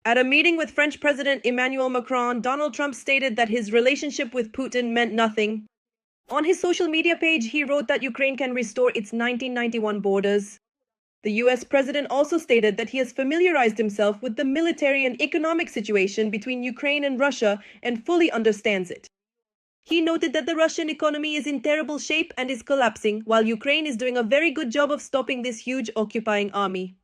Speaker 1: At a meeting with French President Emmanuel Macron, Donald Trump stated that his relationship with Putin meant nothing. On his social media page, he wrote that Ukraine can restore its 1991 borders. The US president also stated that he has familiarized himself with the military and economic situation between Ukraine and Russia and fully understands it. He noted that the Russian economy is in terrible shape and is collapsing, while Ukraine is doing a very good job of stopping this huge occupying army.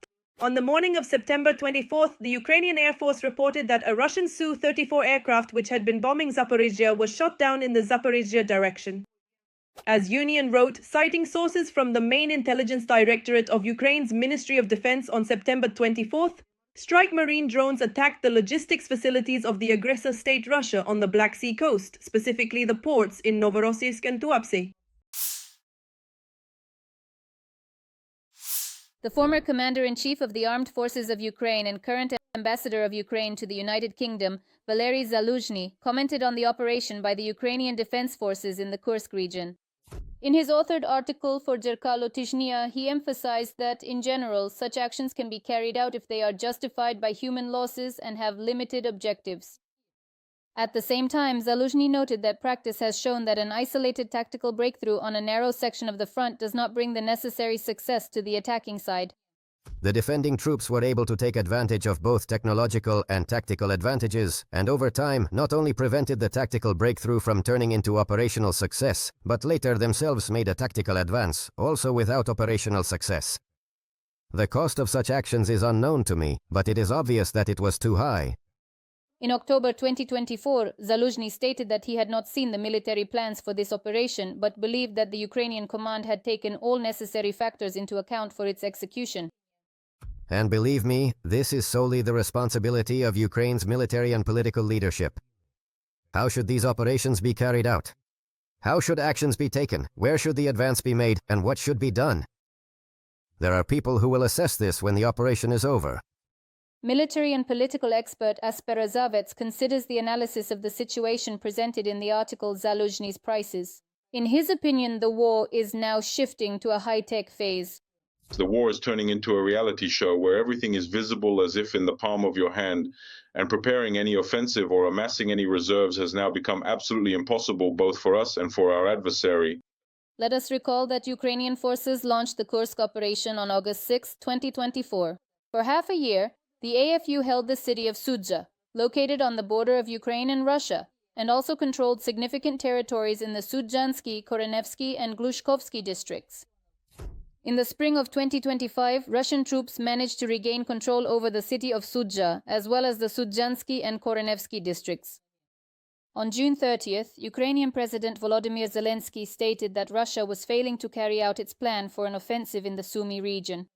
Speaker 1: On the morning of September 24th, the Ukrainian Air Force reported that a Russian Su-34 aircraft which had been bombing Zaporizhzhia was shot down in the Zaporizhzhia direction. As Union wrote, citing sources from the main intelligence directorate of Ukraine's Ministry of Defense on September 24th, strike marine drones attacked the logistics facilities of the aggressor state Russia on the Black Sea coast, specifically the ports in Novorossiysk and Tuapse.
Speaker 7: The former commander-in-chief of the Armed Forces of Ukraine and current ambassador of Ukraine to the United Kingdom, Valery Zaluzhny, commented on the operation by the Ukrainian Defense Forces in the Kursk region. In his authored article for Zerkalo Tizhnia, he emphasized that, in general, such actions can be carried out if they are justified by human losses and have limited objectives. At the same time, Zaluzhny noted that practice has shown that an isolated tactical breakthrough on a narrow section of the front does not bring the necessary success to the attacking side.
Speaker 12: The defending troops were able to take advantage of both technological and tactical advantages, and over time not only prevented the tactical breakthrough from turning into operational success, but later themselves made a tactical advance, also without operational success. The cost of such actions is unknown to me, but it is obvious that it was too high.
Speaker 7: In October 2024, Zaluzhny stated that he had not seen the military plans for this operation, but believed that the Ukrainian command had taken all necessary factors into account for its execution.
Speaker 12: And believe me, this is solely the responsibility of Ukraine's military and political leadership. How should these operations be carried out? How should actions be taken? Where should the advance be made? And what should be done? There are people who will assess this when the operation is over.
Speaker 7: Military and political expert Asper Zavets considers the analysis of the situation presented in the article Zaluzhny's Prices. In his opinion, the war is now shifting to a high-tech phase.
Speaker 13: The war is turning into a reality show where everything is visible as if in the palm of your hand, and preparing any offensive or amassing any reserves has now become absolutely impossible both for us and for our adversary.
Speaker 7: Let us recall that Ukrainian forces launched the Kursk operation on August 6, 2024. For half a year, the AFU held the city of Sudzha, located on the border of Ukraine and Russia, and also controlled significant territories in the Sudzhansky, Korenevsky, and Glushkovsky districts. In the spring of 2025, Russian troops managed to regain control over the city of Sudzha, as well as the Sudzhansky and Korenevsky districts. On June 30th, Ukrainian President Volodymyr Zelenskyy stated that Russia was failing to carry out its plan for an offensive in the Sumy region.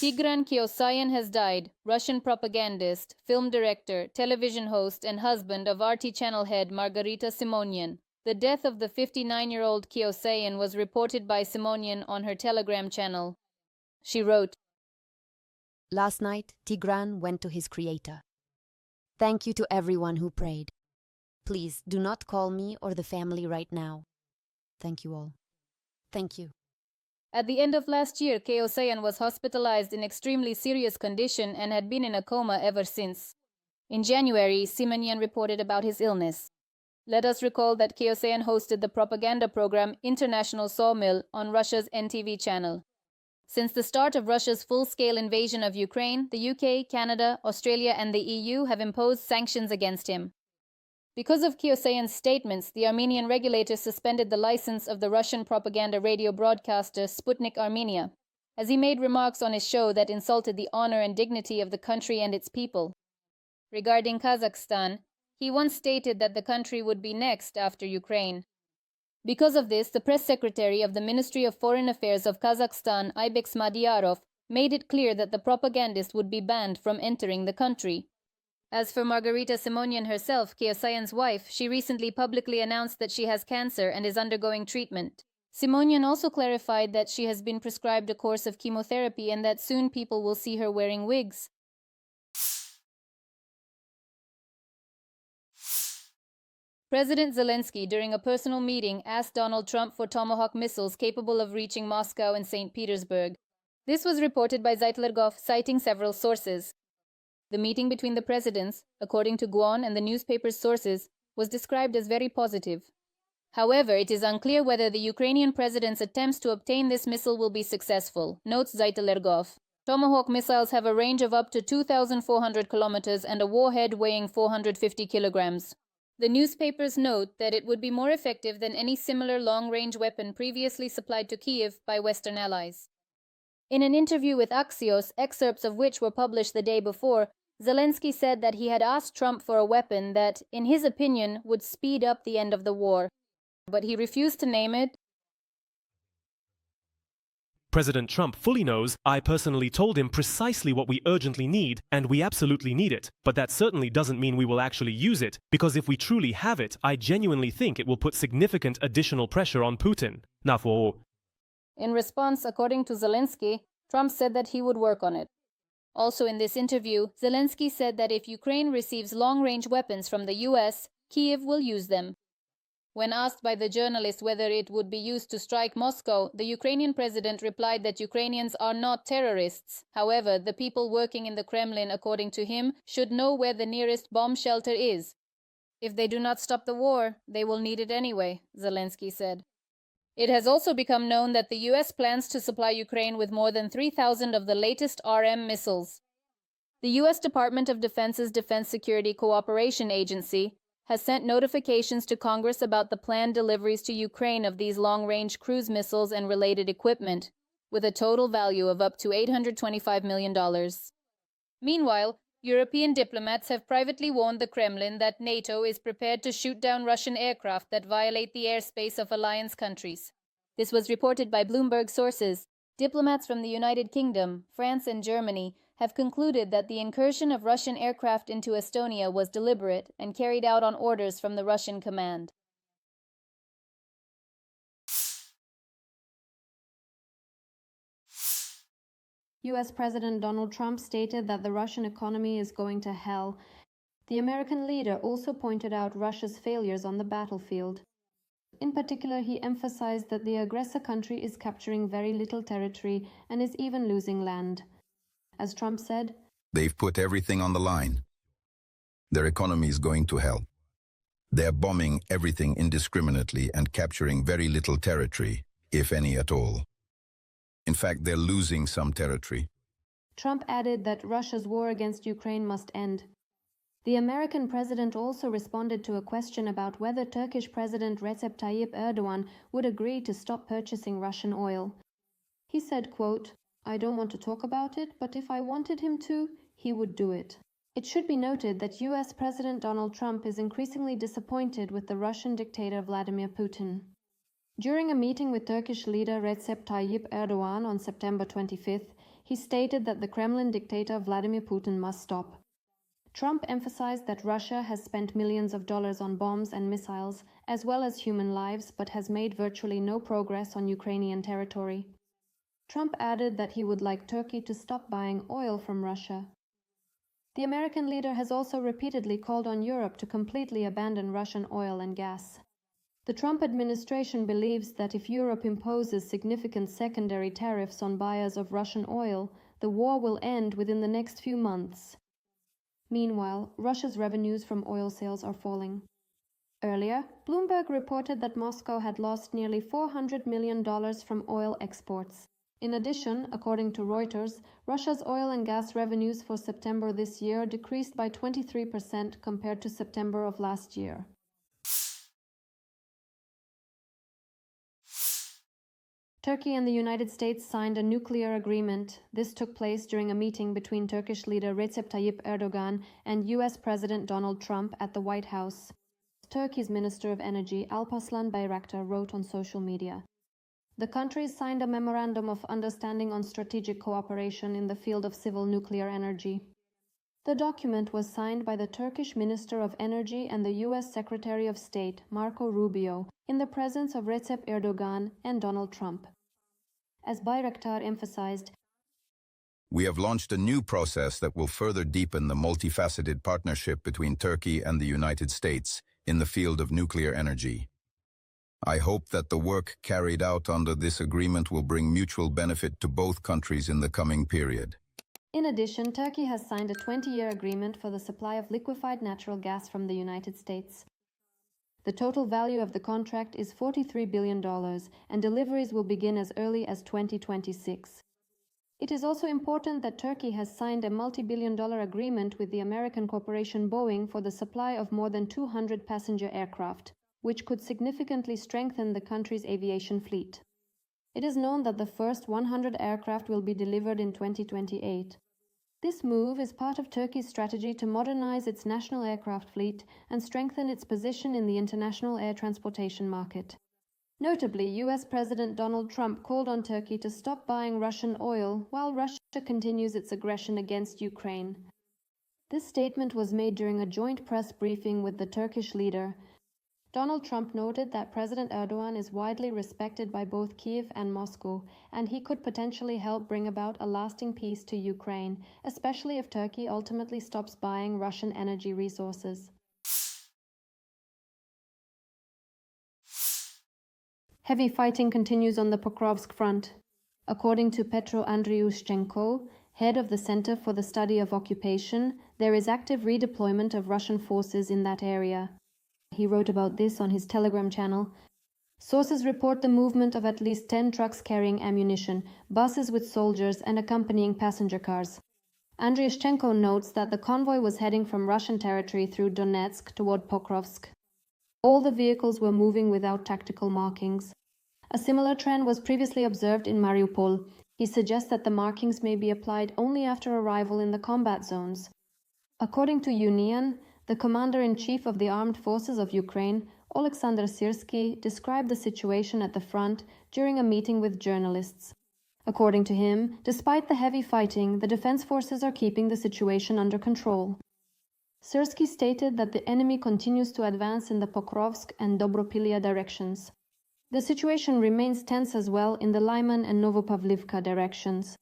Speaker 7: Tigran Kiosayan has died, Russian propagandist, film director, television host, and husband of RT channel head Margarita Simonian. The death of the 59-year-old Kiosayan was reported by Simonian on her Telegram channel. She wrote,
Speaker 14: "Last night, Tigran went to his creator. Thank you to everyone who prayed. Please do not call me or the family right now. Thank you all. Thank you."
Speaker 7: At the end of last year, Kiosayan was hospitalized in extremely serious condition and had been in a coma ever since. In January, Simonian reported about his illness. Let us recall that Kiosayan hosted the propaganda program International Sawmill on Russia's NTV channel. Since the start of Russia's full-scale invasion of Ukraine, the UK, Canada, Australia, and the EU have imposed sanctions against him. Because of Kiosayan's statements, the Armenian regulator suspended the license of the Russian propaganda radio broadcaster Sputnik Armenia, as he made remarks on his show that insulted the honor and dignity of the country and its people. Regarding Kazakhstan, he once stated that the country would be next after Ukraine. Because of this, the press secretary of the Ministry of Foreign Affairs of Kazakhstan, Aybek Smadyarov, made it clear that the propagandist would be banned from entering the country. As for Margarita Simonian herself, Kiosayan's wife, she recently publicly announced that she has cancer and is undergoing treatment. Simonian also clarified that she has been prescribed a course of chemotherapy and that soon people will see her wearing wigs. President Zelenskyy, during a personal meeting, asked Donald Trump for Tomahawk missiles capable of reaching Moscow and St. Petersburg. This was reported by Zaitlergov, citing several sources. The meeting between the presidents, according to Guon and the newspaper's sources, was described as very positive. However, it is unclear whether the Ukrainian president's attempts to obtain this missile will be successful, notes Zaitlergov. Tomahawk missiles have a range of up to 2,400 kilometers and a warhead weighing 450 kilograms. The newspapers note that it would be more effective than any similar long-range weapon previously supplied to Kiev by Western allies. In an interview with Axios, excerpts of which were published the day before, Zelenskyy said that he had asked Trump for a weapon that, in his opinion, would speed up the end of the war. But he refused to name it.
Speaker 9: President Trump fully knows I personally told him precisely what we urgently need, and we absolutely need it. But that certainly doesn't mean we will actually use it, because if we truly have it, I genuinely think it will put significant additional pressure on Putin.
Speaker 7: In response, according to Zelenskyy, Trump said that he would work on it. Also in this interview, Zelenskyy said that if Ukraine receives long-range weapons from the US, Kiev will use them. When asked by the journalist whether it would be used to strike Moscow, the Ukrainian president replied that Ukrainians are not terrorists. However, the people working in the Kremlin, according to him, should know where the nearest bomb shelter is. If they do not stop the war, they will need it anyway, Zelenskyy said. It has also become known that the US plans to supply Ukraine with more than 3,000 of the latest RM missiles. The US Department of Defense's Defense Security Cooperation Agency has sent notifications to Congress about the planned deliveries to Ukraine of these long-range cruise missiles and related equipment, with a total value of up to $825 million. Meanwhile, European diplomats have privately warned the Kremlin that NATO is prepared to shoot down Russian aircraft that violate the airspace of alliance countries. This was reported by Bloomberg sources. Diplomats from the United Kingdom, France, and Germany have concluded that the incursion of Russian aircraft into Estonia was deliberate and carried out on orders from the Russian command.
Speaker 3: US President Donald Trump stated that the Russian economy is going to hell. The American leader also pointed out Russia's failures on the battlefield. In particular, he emphasized that the aggressor country is capturing very little territory and is even losing land. As Trump said,
Speaker 5: "They've put everything on the line. Their economy is going to hell. They're bombing everything indiscriminately and capturing very little territory, if any at all. In fact, they're losing some territory."
Speaker 3: Trump added that Russia's war against Ukraine must end. The American president also responded to a question about whether Turkish President Recep Tayyip Erdogan would agree to stop purchasing Russian oil. He said, quote, "I don't want to talk about it, but if I wanted him to, he would do it." It should be noted that US President Donald Trump is increasingly disappointed with the Russian dictator Vladimir Putin. During a meeting with Turkish leader Recep Tayyip Erdogan on September 25th, he stated that the Kremlin dictator Vladimir Putin must stop. Trump emphasized that Russia has spent millions of dollars on bombs and missiles, as well as human lives, but has made virtually no progress on Ukrainian territory. Trump added that he would like Turkey to stop buying oil from Russia. The American leader has also repeatedly called on Europe to completely abandon Russian oil and gas. The Trump administration believes that if Europe imposes significant secondary tariffs on buyers of Russian oil, the war will end within the next few months. Meanwhile, Russia's revenues from oil sales are falling. Earlier, Bloomberg reported that Moscow had lost nearly $400 million from oil exports. In addition, according to Reuters, Russia's oil and gas revenues for September this year decreased by 23% compared to September of last year. Turkey and the United States signed a nuclear agreement. This took place during a meeting between Turkish leader Recep Tayyip Erdogan and US President Donald Trump at the White House. Turkey's Minister of Energy, Alparslan Bayraktar, wrote on social media. The countries signed a memorandum of understanding on strategic cooperation in the field of civil nuclear energy. The document was signed by the Turkish Minister of Energy and the US Secretary of State, Marco Rubio, in the presence of Recep Erdogan and Donald Trump. As Bayraktar emphasized,
Speaker 5: "We have launched a new process that will further deepen the multifaceted partnership between Turkey and the United States in the field of nuclear energy. I hope that the work carried out under this agreement will bring mutual benefit to both countries in the coming period."
Speaker 3: In addition, Turkey has signed a 20-year agreement for the supply of liquefied natural gas from the United States. The total value of the contract is $43 billion, and deliveries will begin as early as 2026. It is also important that Turkey has signed a multi-billion-dollar agreement with the American corporation Boeing for the supply of more than 200 passenger aircraft, which could significantly strengthen the country's aviation fleet. It is known that the first 100 aircraft will be delivered in 2028. This move is part of Turkey's strategy to modernize its national aircraft fleet and strengthen its position in the international air transportation market. Notably, US President Donald Trump called on Turkey to stop buying Russian oil while Russia continues its aggression against Ukraine. This statement was made during a joint press briefing with the Turkish leader. Donald Trump noted that President Erdogan is widely respected by both Kiev and Moscow, and he could potentially help bring about a lasting peace to Ukraine, especially if Turkey ultimately stops buying Russian energy resources. Heavy fighting continues on the Pokrovsk front. According to Petro Andriushchenko, head of the Center for the Study of Occupation, there is active redeployment of Russian forces in that area. He wrote about this on his Telegram channel. Sources report the movement of at least 10 trucks carrying ammunition, buses with soldiers, and accompanying passenger cars. Andriushchenko notes that the convoy was heading from Russian territory through Donetsk toward Pokrovsk. All the vehicles were moving without tactical markings. A similar trend was previously observed in Mariupol. He suggests that the markings may be applied only after arrival in the combat zones. According to Union, the commander-in-chief of the armed forces of Ukraine, Oleksandr Syrskyi, described the situation at the front during a meeting with journalists. According to him, despite the heavy fighting, the defense forces are keeping the situation under control. Syrskyi stated that the enemy continues to advance in the Pokrovsk and Dobropilya directions. The situation remains tense as well in the Lyman and Novopavlivka directions.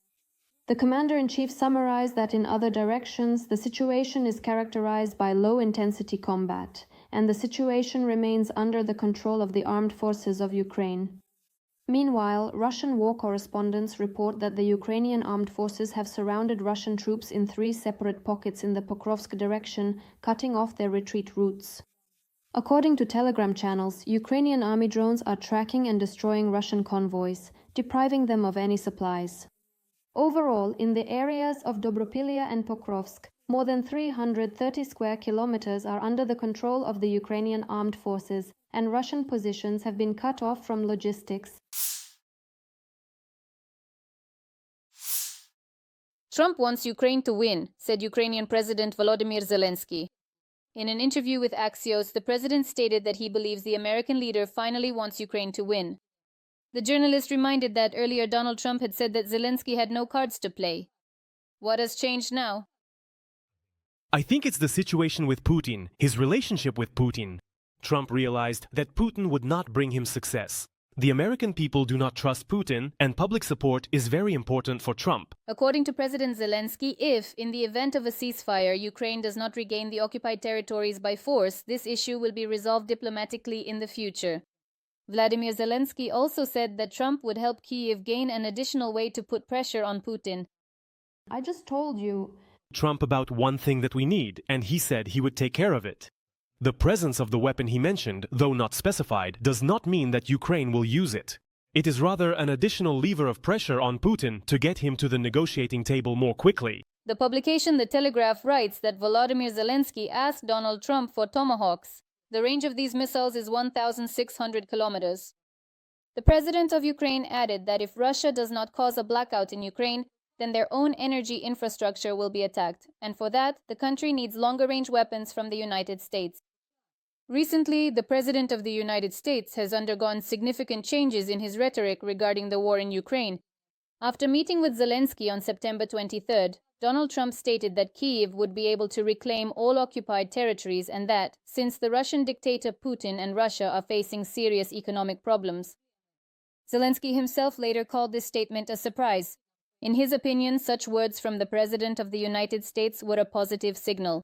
Speaker 3: The commander-in-chief summarized that in other directions, the situation is characterized by low-intensity combat, and the situation remains under the control of the armed forces of Ukraine. Meanwhile, Russian war correspondents report that the Ukrainian armed forces have surrounded Russian troops in 3 separate pockets in the Pokrovsk direction, cutting off their retreat routes. According to Telegram channels, Ukrainian army drones are tracking and destroying Russian convoys, depriving them of any supplies. Overall, in the areas of Dobropilya and Pokrovsk, more than 330 square kilometers are under the control of the Ukrainian armed forces, and Russian positions have been cut off from logistics.
Speaker 7: Trump wants Ukraine to win, said Ukrainian President Volodymyr Zelenskyy. In an interview with Axios, the president stated that he believes the American leader finally wants Ukraine to win. The journalist reminded that earlier Donald Trump had said that Zelenskyy had no cards to play. What has changed now?
Speaker 9: I think it's the situation with Putin, his relationship with Putin. Trump realized that Putin would not bring him success. The American people do not trust Putin, and public support is very important for Trump.
Speaker 7: According to President Zelenskyy, if, in the event of a ceasefire, Ukraine does not regain the occupied territories by force, this issue will be resolved diplomatically in the future. Vladimir Zelenskyy also said that Trump would help Kyiv gain an additional way to put pressure on Putin.
Speaker 3: I just told you.
Speaker 9: Trump about one thing that we need, and he said he would take care of it. The presence of the weapon he mentioned, though not specified, does not mean that Ukraine will use it. It is rather an additional lever of pressure on Putin to get him to the negotiating table more quickly.
Speaker 7: The publication The Telegraph writes that Volodymyr Zelenskyy asked Donald Trump for Tomahawks. The range of these missiles is 1,600 kilometers. The president of Ukraine added that if Russia does not cause a blackout in Ukraine, then their own energy infrastructure will be attacked, and for that, the country needs longer-range weapons from the United States. Recently, the President of the United States has undergone significant changes in his rhetoric regarding the war in Ukraine. After meeting with Zelenskyy on September 23rd, Donald Trump stated that Kyiv would be able to reclaim all occupied territories and that, since the Russian dictator Putin and Russia are facing serious economic problems. Zelenskyy himself later called this statement a surprise. In his opinion, such words from the President of the United States were a positive signal.